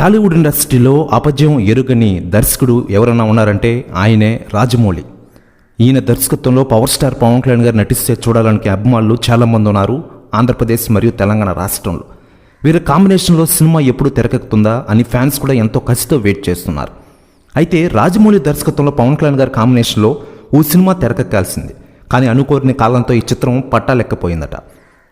టాలీవుడ్ ఇండస్ట్రీలో అపజయం ఎరుగని దర్శకుడు ఎవరైనా ఉన్నారంటే ఆయనే రాజమౌళి. ఈయన దర్శకత్వంలో పవర్ స్టార్ పవన్ కళ్యాణ్ గారు నటిస్తే చూడాలనే అభిమానులు చాలామంది ఉన్నారు ఆంధ్రప్రదేశ్ మరియు తెలంగాణ రాష్ట్రంలో. వీరి కాంబినేషన్లో సినిమా ఎప్పుడు తెరకెక్కుతుందా అని ఫ్యాన్స్ కూడా ఎంతో కసితో వెయిట్ చేస్తున్నారు. అయితే రాజమౌళి దర్శకత్వంలో పవన్ కళ్యాణ్ గారి కాంబినేషన్లో ఓ సినిమా తెరకెక్కాల్సింది, కానీ అనుకోని కాలంతో ఈ చిత్రం పట్టాలెక్కపోయిందట.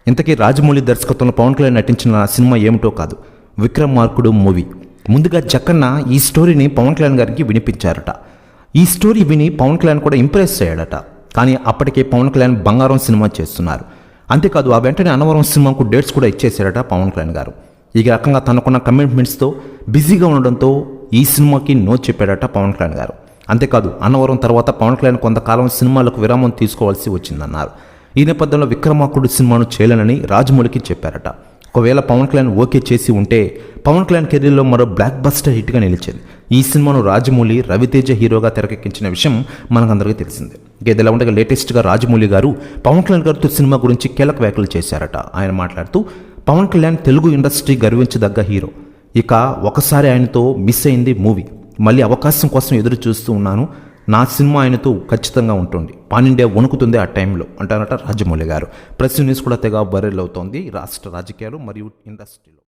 ఇంతకీ రాజమౌళి దర్శకత్వంలో పవన్ కళ్యాణ్ నటించిన సినిమా ఏమిటో కాదు, విక్రమార్కుడు మూవీ. ముందుగా జక్కన్న ఈ స్టోరీని పవన్ కళ్యాణ్ గారికి వినిపించారట. ఈ స్టోరీ విని పవన్ కళ్యాణ్ కూడా ఇంప్రెస్ అయ్యాడట. కానీ అప్పటికే పవన్ కళ్యాణ్ బంగారం సినిమా చేస్తున్నారు. అంతేకాదు ఆ వెంటనే అన్నవరం సినిమాకు డేట్స్ కూడా ఇచ్చేశారట పవన్ కళ్యాణ్ గారు. ఈ రకంగా తనకున్న కమిట్మెంట్స్తో బిజీగా ఉండడంతో ఈ సినిమాకి నో చెప్పాడట పవన్ కళ్యాణ్ గారు. అంతేకాదు అన్నవరం తర్వాత పవన్ కళ్యాణ్ కొంతకాలం సినిమాలకు విరామం తీసుకోవాల్సి వచ్చిందన్నారు. ఈ నేపథ్యంలో విక్రమార్కుడు సినిమాను చేయలేనని రాజమౌళికి చెప్పారట. ఒకవేళ పవన్ కళ్యాణ్ ఓకే చేసి ఉంటే పవన్ కళ్యాణ్ కెరీర్లో మరో బ్లాక్ బస్టర్ హిట్గా నిలిచేది. ఈ సినిమాను రాజమౌళి రవితేజ హీరోగా తెరకెక్కించిన విషయం మనకందరికీ తెలిసిందే. ఇదిలా ఉండగా లేటెస్ట్గా రాజమౌళి గారు పవన్ కళ్యాణ్ గారితో సినిమా గురించి కీలక వ్యాఖ్యలు చేశారట. ఆయన మాట్లాడుతూ పవన్ కళ్యాణ్ తెలుగు ఇండస్ట్రీ గర్వించదగ్గ హీరో, ఇక ఒకసారి ఆయనతో మిస్ అయింది మూవీ, మళ్ళీ అవకాశం కోసం ఎదురు చూస్తూ ఉన్నాను, నా సినిమా ఆయనతో ఖచ్చితంగా ఉంటుంది, పాన్ ఇండియా వణుకుతుంది ఆ టైంలో అంటారట రాజమౌళి గారు. ప్రెస్ న్యూస్ కూడా తెగ వైరల్ అవుతోంది రాష్ట్ర రాజకీయాలు మరియు ఇండస్ట్రీలో.